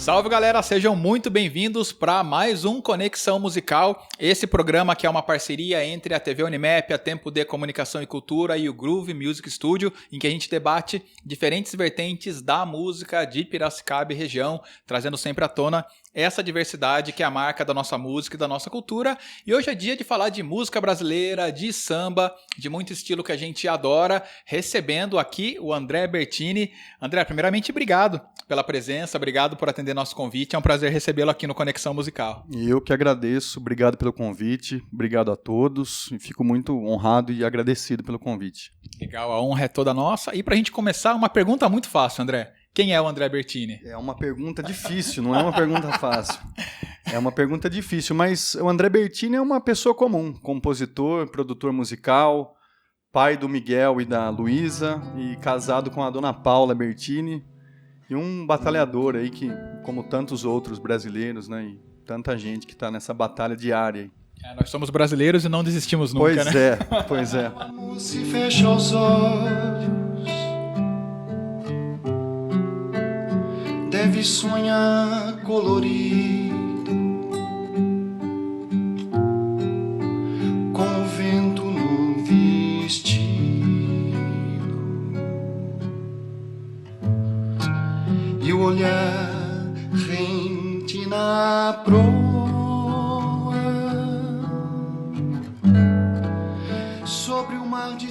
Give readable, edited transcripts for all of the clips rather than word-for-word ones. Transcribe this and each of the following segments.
Salve galera, sejam muito bem-vindos para mais um Conexão Musical. Esse programa que é uma parceria entre a TV Unimap, a Tempo D Comunicação e Cultura e o Groove Music Studio, em que a gente debate diferentes vertentes da música de Piracicaba e região, trazendo sempre à tona essa diversidade que é a marca da nossa música e da nossa cultura. E hoje é dia de falar de música brasileira, de samba, de muito estilo que a gente adora, recebendo aqui o André Bertini. André, primeiramente, obrigado pela presença, obrigado por atender nosso convite. É um prazer recebê-lo aqui no Conexão Musical. Eu que agradeço, obrigado pelo convite, obrigado a todos e fico muito honrado e agradecido pelo convite. Legal, a honra é toda nossa. E para a gente começar, uma pergunta muito fácil, André. Quem é o André Bertini? É uma pergunta difícil, não é uma pergunta fácil. É uma pergunta difícil, mas o André Bertini é uma pessoa comum, compositor, produtor musical, pai do Miguel e da Luísa e casado com a dona Paula Bertini e um batalhador aí que, como tantos outros brasileiros, né, e tanta gente que está nessa batalha diária. Nós somos brasileiros e não desistimos nunca, pois né? Pois é. Se fecha os olhos, deve sonhar colorido, com o vento no vestido e o olhar rente na proa.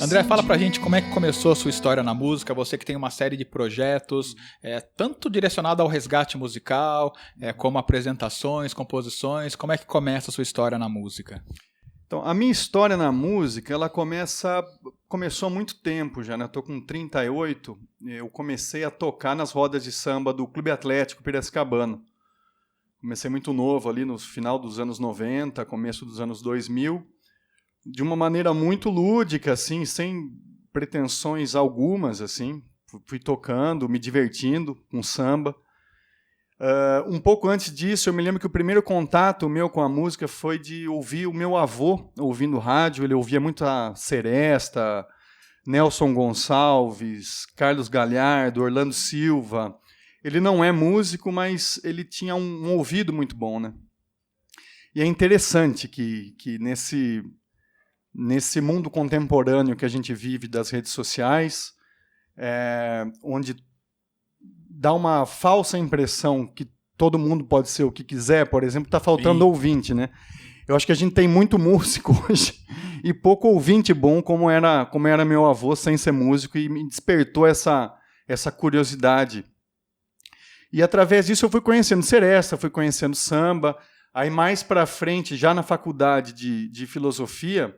André, fala pra gente como é que começou a sua história na música, você que tem uma série de projetos, tanto direcionado ao resgate musical, como apresentações, composições, como é que começa a sua história na música? Então, a minha história na música, ela começou há muito tempo já, né? Eu tô com 38, eu comecei a tocar nas rodas de samba do Clube Atlético Piracicabano. Comecei muito novo ali no final dos anos 90, começo dos anos 2000, de uma maneira muito lúdica, assim, sem pretensões algumas, assim. Fui tocando, me divertindo com samba. Um pouco antes disso, eu me lembro que o primeiro contato meu com a música foi de ouvir o meu avô ouvindo rádio. Ele ouvia muito a Seresta, Nelson Gonçalves, Carlos Galhardo, Orlando Silva. Ele não é músico, mas ele tinha um ouvido muito bom, né? E é interessante que nesse mundo contemporâneo que a gente vive das redes sociais, onde dá uma falsa impressão que todo mundo pode ser o que quiser, por exemplo, está faltando ouvinte, né? Eu acho que a gente tem muito músico hoje e pouco ouvinte bom, como era meu avô sem ser músico, e me despertou essa curiosidade. E através disso eu fui conhecendo Seresta, fui conhecendo samba. Aí mais para frente, já na faculdade de filosofia,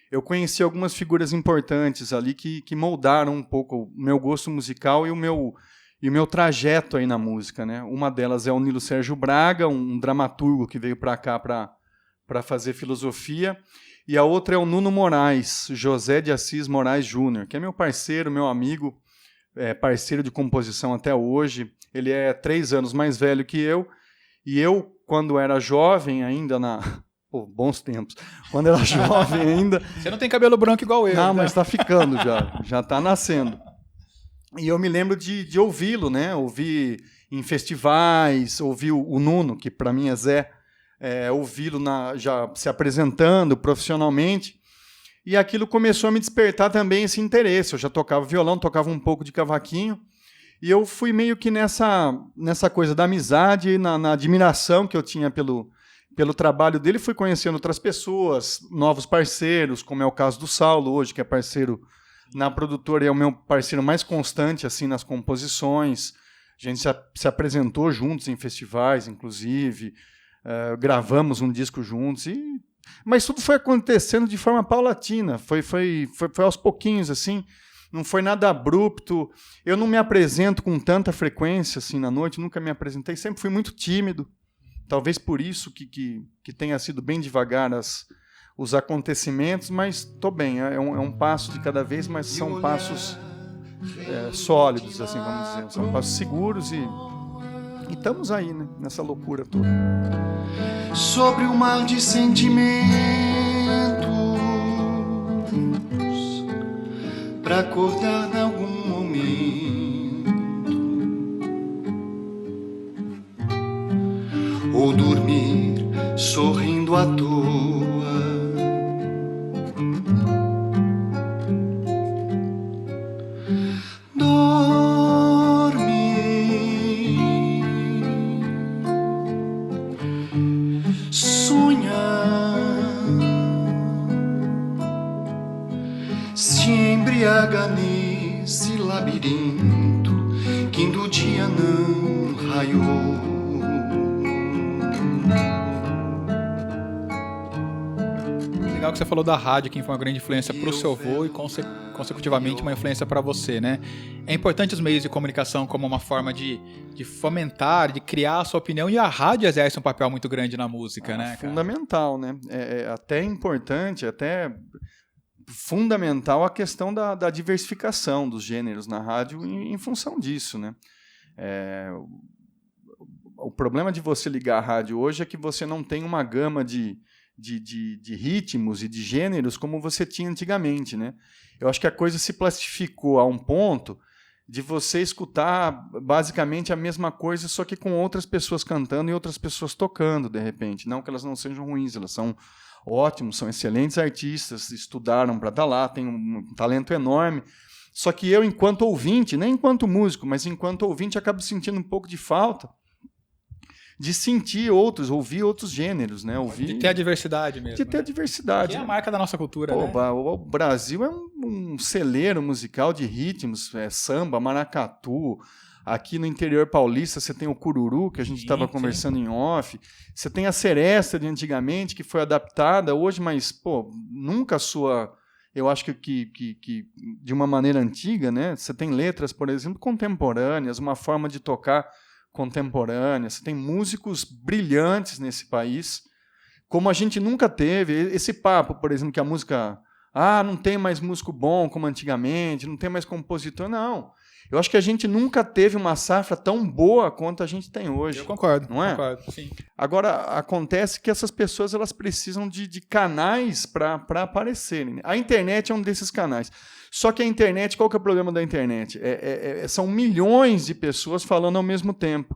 eu conheci algumas figuras importantes ali que moldaram um pouco o meu gosto musical e o meu trajeto aí na música, né? Uma delas é o Nilo Sérgio Braga, um dramaturgo que veio para cá para fazer filosofia, e a outra é o Nuno Moraes, José de Assis Moraes Júnior, que é meu parceiro, meu amigo, parceiro de composição até hoje. Ele é 3 anos mais velho que eu, e eu, quando era jovem ainda bons tempos. Quando era jovem ainda... Você não tem cabelo branco igual eu. Não, né? mas está ficando já está nascendo. E eu me lembro de ouvi-lo, né? Ouvir em festivais, ouvir o Nuno, que para mim é Zé, ouvi-lo já se apresentando profissionalmente, e aquilo começou a me despertar também esse interesse. Eu já tocava violão, tocava um pouco de cavaquinho, e eu fui meio que nessa coisa da amizade e na admiração que eu tinha pelo trabalho dele, fui conhecendo outras pessoas, novos parceiros, como é o caso do Saulo hoje, que é parceiro na produtora e é o meu parceiro mais constante assim nas composições. A gente se apresentou juntos em festivais, inclusive, gravamos um disco juntos, mas tudo foi acontecendo de forma paulatina, foi aos pouquinhos, assim, não foi nada abrupto. Eu não me apresento com tanta frequência assim na noite, nunca me apresentei, sempre fui muito tímido. Talvez por isso que tenha sido bem devagar os acontecimentos, mas estou bem, é um passo de cada vez, mas são passos sólidos, assim, vamos dizer, são passos seguros e estamos aí, né, nessa loucura toda. Sobre o mar de sentimentos, para acordar em algum momento, se embriaga nesse labirinto que do dia não raiou. Legal que você falou da rádio, que foi uma grande influência para o seu avô e, consecutivamente, uma influência para você, né? É importante os meios de comunicação como uma forma de fomentar, de criar a sua opinião, e a rádio exerce um papel muito grande na música, né, cara? Fundamental, né? É até importante, até fundamental a questão da diversificação dos gêneros na rádio em função disso, né? O problema de você ligar a rádio hoje é que você não tem uma gama de ritmos e de gêneros como você tinha antigamente, né? Eu acho que a coisa se plastificou a um ponto de você escutar basicamente a mesma coisa, só que com outras pessoas cantando e outras pessoas tocando, de repente. Não que elas não sejam ruins, elas são ótimos, são excelentes artistas, estudaram para estar lá, têm um talento enorme. Só que eu, enquanto ouvinte, nem enquanto músico, mas enquanto ouvinte, acabo sentindo um pouco de falta de sentir ouvir outros gêneros, né? De ter a diversidade mesmo. De ter a diversidade. Que é a marca da nossa cultura, né? O Brasil é um celeiro musical de ritmos, samba, maracatu. Aqui no interior paulista você tem o cururu, que a gente estava conversando em off. Você tem a seresta de antigamente, que foi adaptada hoje, mas nunca eu acho que de uma maneira antiga, né? Você tem letras, por exemplo, contemporâneas, uma forma de tocar contemporânea, você tem músicos brilhantes nesse país, como a gente nunca teve. Esse papo, por exemplo, que a música, não tem mais músico bom como antigamente, não tem mais compositor, não. Eu acho que a gente nunca teve uma safra tão boa quanto a gente tem hoje. Eu concordo, não é? Concordo, sim. Agora, acontece que essas pessoas elas precisam de canais para aparecerem. A internet é um desses canais. Só que a internet, qual que é o problema da internet? São milhões de pessoas falando ao mesmo tempo.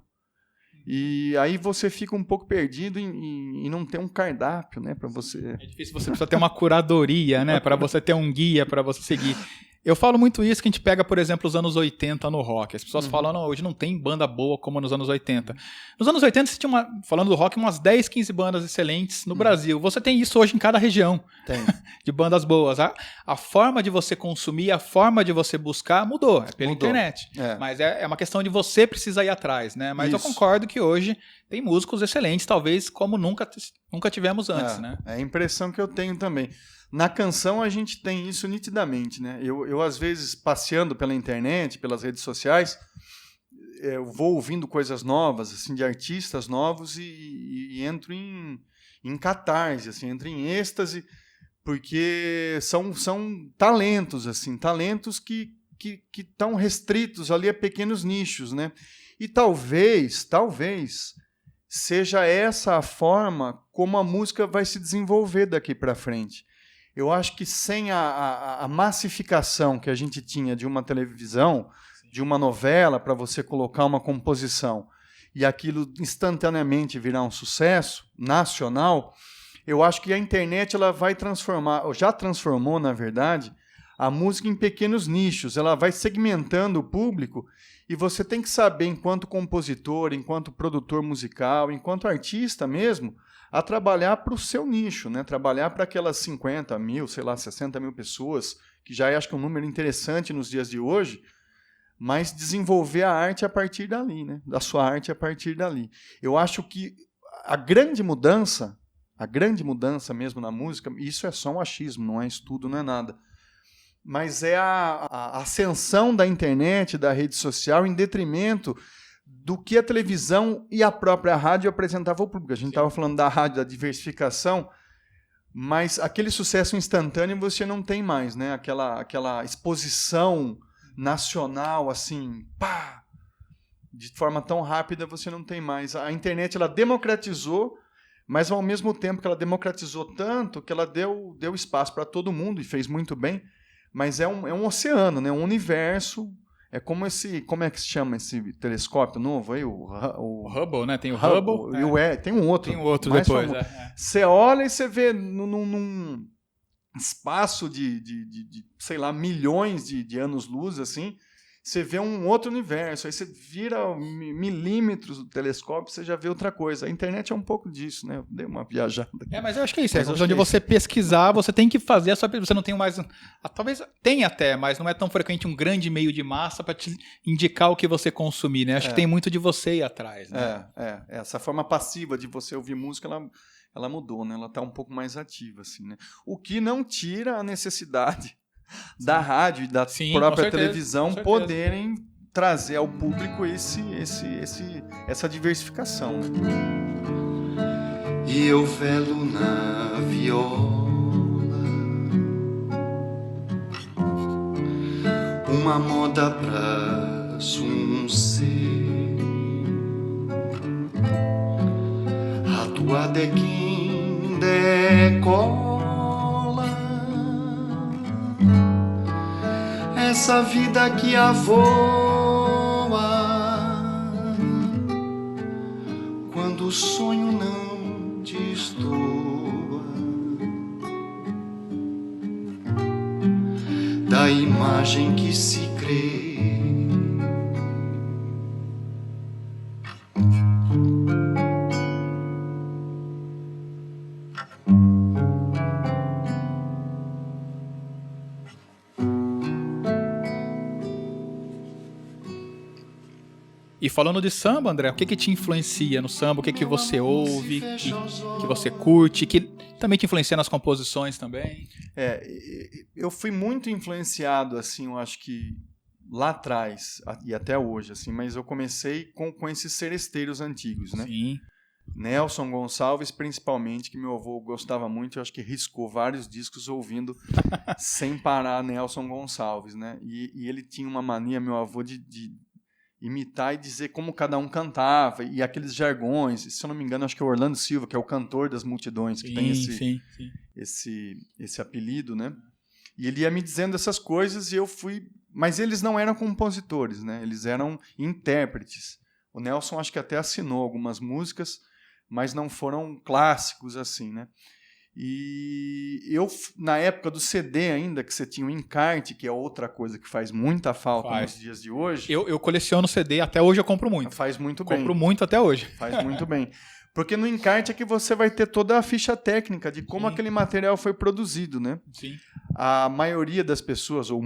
E aí você fica um pouco perdido e não tem um cardápio, né, para você. É difícil, você precisa ter uma curadoria, né, para você ter um guia para você seguir. Eu falo muito isso que a gente pega, por exemplo, os anos 80 no rock. As pessoas falam, não, hoje não tem banda boa como nos anos 80. Nos anos 80 você tinha, falando do rock, umas 10, 15 bandas excelentes no Brasil. Você tem isso hoje em cada região. Tem. De bandas boas. A forma de você consumir, a forma de você buscar mudou. É pela internet. Mas é uma questão de você precisar ir atrás, né? Mas isso. Eu concordo que hoje tem músicos excelentes, talvez como nunca tivemos antes, né? É a impressão que eu tenho também. Na canção a gente tem isso nitidamente, né? Eu às vezes, passeando pela internet, pelas redes sociais, eu vou ouvindo coisas novas, assim, de artistas novos e entro em catarse, assim, entro em êxtase, porque são talentos, assim, talentos que estão restritos ali a pequenos nichos, né? E talvez seja essa a forma como a música vai se desenvolver daqui para frente. Eu acho que sem a massificação que a gente tinha de uma televisão, de uma novela, para você colocar uma composição e aquilo instantaneamente virar um sucesso nacional, eu acho que a internet ela vai transformar, ou já transformou, na verdade, a música em pequenos nichos. Ela vai segmentando o público e você tem que saber, enquanto compositor, enquanto produtor musical, enquanto artista mesmo, a trabalhar para o seu nicho, né? Trabalhar para aquelas 50 mil, 60 mil pessoas, que já acho que é um número interessante nos dias de hoje, mas desenvolver a arte a partir dali, né? Da sua arte a partir dali. Eu acho que a grande mudança mesmo na música, isso é só um achismo, não é estudo, não é nada, mas é a ascensão da internet, da rede social, em detrimento do que a televisão e a própria rádio apresentavam ao público. A gente estava falando da rádio, da diversificação, mas aquele sucesso instantâneo você não tem mais, né? Aquela exposição nacional, assim, pá, de forma tão rápida você não tem mais. A internet, ela democratizou, mas ao mesmo tempo que ela democratizou tanto, que ela deu espaço para todo mundo e fez muito bem, mas é um oceano, né? Um universo. É como como é que se chama esse telescópio novo aí? O Hubble, né? Tem o Hubble. Tem um outro. Tem um outro depois. Você olha e você vê num espaço de sei lá, milhões de anos-luz, assim, você vê um outro universo, aí você vira milímetros do telescópio, você já vê outra coisa. A internet é um pouco disso, né? Eu dei uma viajada aqui. Mas eu acho que é isso. Onde você pesquisar, você tem que fazer a sua pesquisa. Você não tem mais... Talvez tem até, mas não é tão frequente um grande meio de massa para te indicar o que você consumir, né? Acho que tem muito de você ir atrás, né? Essa forma passiva de você ouvir música, ela mudou, né? Ela está um pouco mais ativa, assim, né? O que não tira a necessidade da rádio e da própria televisão poderem trazer ao público essa diversificação. Né? E eu velo na viola uma moda pra um ser. A tua de quem decola essa vida que avoa quando o sonho não destoa da imagem que se crê. E falando de samba, André, o que te influencia no samba? O que você ouve, que você curte, que também te influencia nas composições também? Eu fui muito influenciado, assim, eu acho que lá atrás e até hoje, assim, mas eu comecei com esses seresteiros antigos, né? Sim. Nelson Gonçalves, principalmente, que meu avô gostava muito, eu acho que riscou vários discos ouvindo sem parar Nelson Gonçalves, né? E ele tinha uma mania, meu avô, de imitar e dizer como cada um cantava, e aqueles jargões, se eu não me engano, acho que é o Orlando Silva, que é o cantor das multidões, que tem esse apelido, né? E ele ia me dizendo essas coisas e eu fui... Mas eles não eram compositores, né? Eles eram intérpretes. O Nelson acho que até assinou algumas músicas, mas não foram clássicos assim, né? E eu, na época do CD ainda, que você tinha o encarte, que é outra coisa que faz muita falta nos dias de hoje. Eu coleciono CD, até hoje eu compro muito. Faz muito bem. Compro muito até hoje. Faz muito bem. Porque no encarte é que você vai ter toda a ficha técnica de como aquele material foi produzido, né? Sim. A maioria das pessoas, ou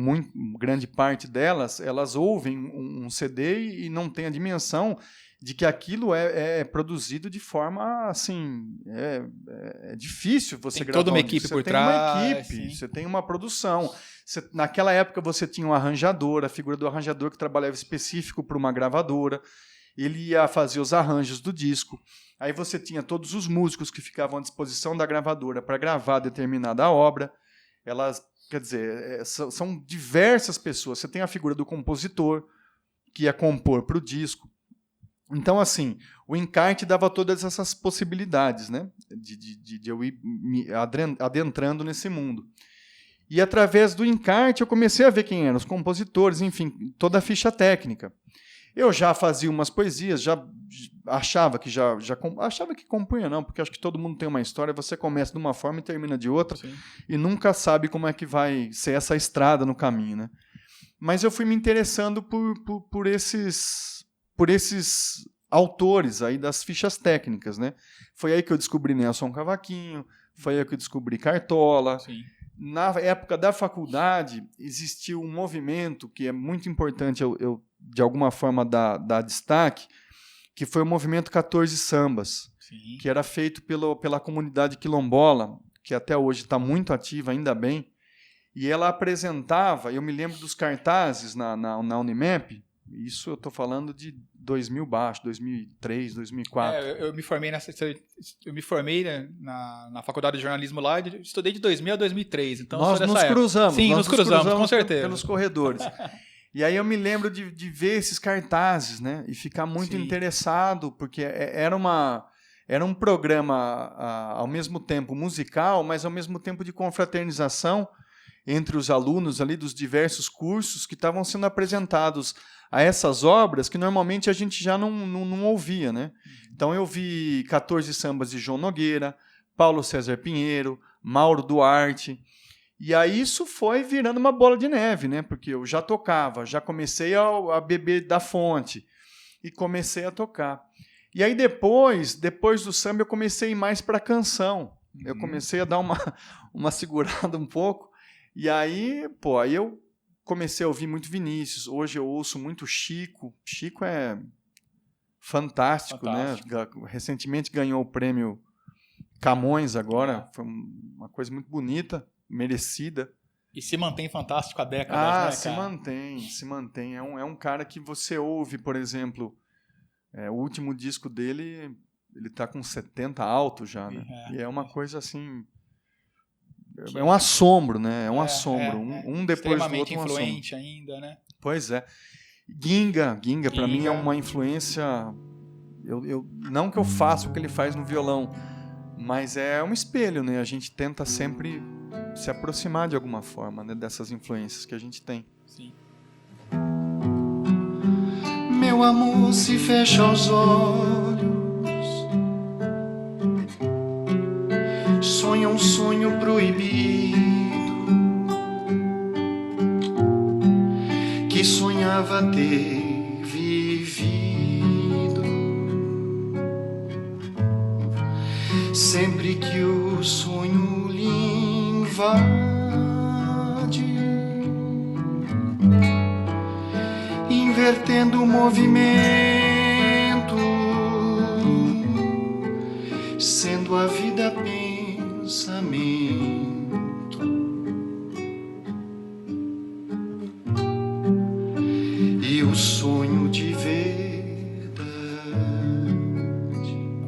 grande parte delas, elas ouvem um CD e não tem a dimensão de que aquilo é produzido de forma, assim, é difícil você tem gravar. Toda uma equipe por trás. Você tem uma equipe, você tem uma produção. Naquela época você tinha um arranjador, a figura do arranjador que trabalhava específico para uma gravadora. Ele ia fazer os arranjos do disco. Aí você tinha todos os músicos que ficavam à disposição da gravadora para gravar determinada obra. Elas, quer dizer, são diversas pessoas. Você tem a figura do compositor, que ia compor para o disco. Então, assim, o encarte dava todas essas possibilidades, né, de eu ir me adentrando nesse mundo. E através do encarte eu comecei a ver quem eram os compositores, enfim, toda a ficha técnica. Eu já fazia umas poesias, já achava que achava que compunha não, porque acho que todo mundo tem uma história, você começa de uma forma e termina de outra, sim, e nunca sabe como é que vai ser essa estrada no caminho, né? Mas eu fui me interessando por esses autores aí das fichas técnicas, né? Foi aí que eu descobri Nelson Cavaquinho, foi aí que eu descobri Cartola. Sim. Na época da faculdade, existiu um movimento que é muito importante eu de alguma forma dar destaque, que foi o movimento 14 Sambas, sim, que era feito pela comunidade quilombola, que até hoje está muito ativa, ainda bem, e ela apresentava, eu me lembro dos cartazes na Unimap, isso eu estou falando de 2000 baixo, 2003, 2004. Eu me formei na faculdade de jornalismo lá, estudei de 2000 a 2003. Então nós nos cruzamos. Sim, nos cruzamos, com certeza. Pelos corredores. E aí eu me lembro de ver esses cartazes, né? E ficar muito, sim, interessado, porque era um programa ao mesmo tempo musical, mas ao mesmo tempo de confraternização entre os alunos ali dos diversos cursos que estavam sendo apresentados a essas obras que normalmente a gente já não ouvia, né? Então eu vi 14 Sambas de João Nogueira, Paulo César Pinheiro, Mauro Duarte, E aí isso foi virando uma bola de neve, né? Porque eu já tocava, já comecei a beber da fonte e comecei a tocar. E aí depois do samba eu comecei a ir mais para canção. Eu comecei a dar uma segurada um pouco. E aí, aí eu comecei a ouvir muito Vinícius. Hoje eu ouço muito Chico. Chico é fantástico, né? Recentemente ganhou o prêmio Camões agora. Foi uma coisa muito bonita, merecida. E se mantém fantástico há décadas, né, se mantém. É um cara que você ouve, por exemplo, o último disco dele, ele tá com 70 alto já, né? E é uma coisa assim... É um assombro, né? É um assombro. Um depois do outro, extremamente influente ainda, né? Pois é. Ginga para mim é uma influência... não que eu faça o que ele faz no violão, mas é um espelho, né? A gente tenta sempre se aproximar de alguma forma, né, dessas influências que a gente tem. Sim. Meu amor, se fecha os olhos, sonha um sonho proibido que sonhava ter vivido. Sempre que o sonho lhe invade, invertendo o movimento, sendo a vida pensamento. E o sonho de verdade.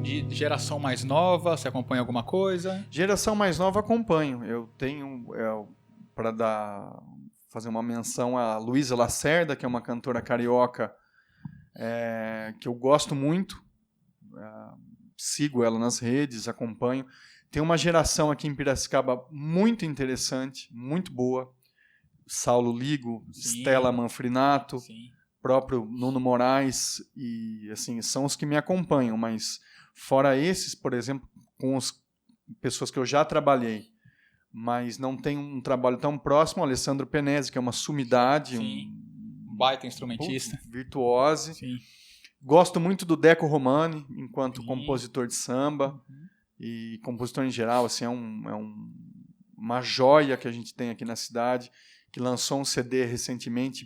De geração mais nova, você acompanha alguma coisa? Geração mais nova acompanho. Eu tenho, para fazer uma menção a Luísa Lacerda, que é uma cantora carioca que eu gosto muito. Sigo ela nas redes, acompanho. Tem uma geração aqui em Piracicaba muito interessante, muito boa. Saulo Ligo, sim. Stella Manfrinato, sim. Próprio Nuno Moraes, e assim, são os que me acompanham, mas fora esses, por exemplo, com as pessoas que eu já trabalhei, mas não tem um trabalho tão próximo, o Alessandro Penese, que é uma sumidade, sim. Um baita instrumentista. Virtuose. Sim. Gosto muito do Deco Romani, enquanto compositor de samba, e compositor em geral, assim, uma joia que a gente tem aqui na cidade, que lançou um CD recentemente,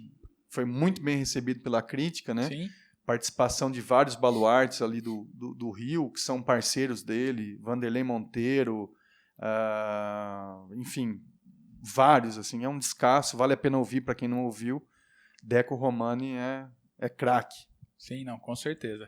foi muito bem recebido pela crítica, né? Sim. Participação de vários baluartes ali do Rio, que são parceiros dele, Vanderlei Monteiro, enfim, vários, assim, é um descasso, vale a pena ouvir para quem não ouviu. Deco Romani é craque. Sim, não, com certeza.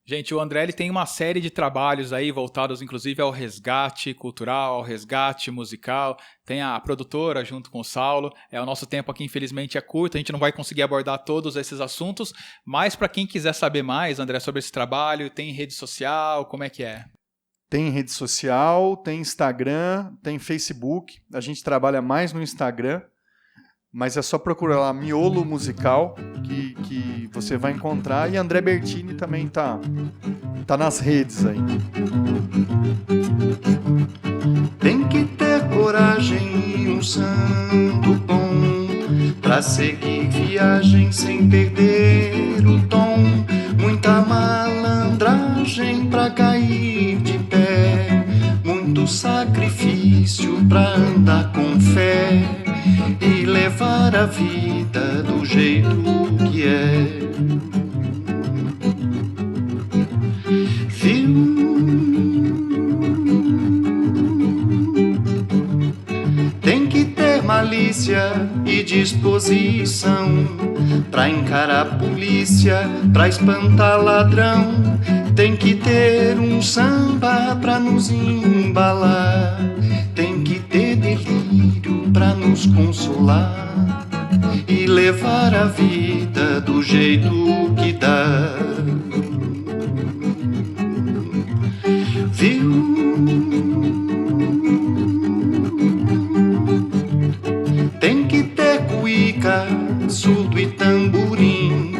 Gente, o André ele tem uma série de trabalhos aí voltados inclusive ao resgate cultural, ao resgate musical. Tem a produtora junto com o Saulo. O nosso tempo aqui infelizmente é curto, a gente não vai conseguir abordar todos esses assuntos, mas para quem quiser saber mais, André, sobre esse trabalho, tem rede social, como é que é? Tem rede social, tem Instagram, tem Facebook. A gente trabalha mais no Instagram, mas é só procurar lá Miolo Musical que você vai encontrar. E André Bertini também tá nas redes aí. Tem que ter coragem e um santo bom pra seguir viagem sem perder o tom. Muita malandragem pra cair de pé, muito sacrifício pra andar com fé e levar a vida do jeito que é. Viu? Tem que ter malícia e disposição pra encarar a polícia, pra espantar ladrão. Tem que ter um samba pra nos embalar, tem que ter delírio pra nos consolar e levar a vida do jeito que dá. Viu? Tem que ter cuíca, surdo e tamborim,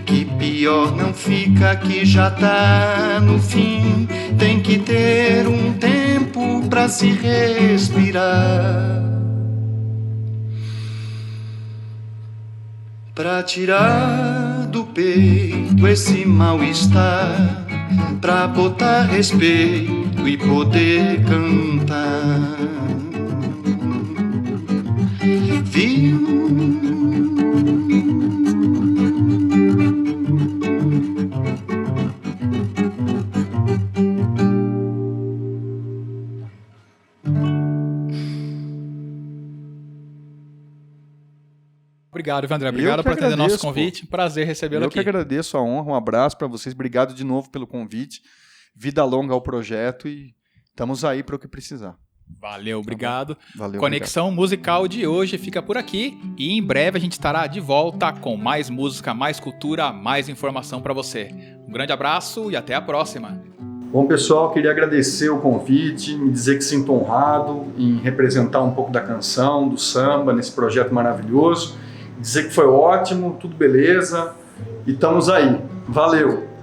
que pior não fica, que já tá no fim. Tem que ter um tempo pra se respirar pra tirar do peito esse mal-estar, pra botar respeito e poder cantar. Viu? Obrigado, Evandré. Obrigado por atender nosso convite. Prazer recebê-lo aqui. Eu que agradeço a honra. Um abraço para vocês. Obrigado de novo pelo convite. Vida longa ao projeto e estamos aí para o que precisar. Valeu, obrigado. Valeu, Conexão Musical de hoje fica por aqui e em breve a gente estará de volta com mais música, mais cultura, mais informação para você. Um grande abraço e até a próxima. Bom, pessoal, queria agradecer o convite, me dizer que sinto honrado em representar um pouco da canção, do samba, nesse projeto maravilhoso. Dizer que foi ótimo, tudo beleza e estamos aí. Valeu!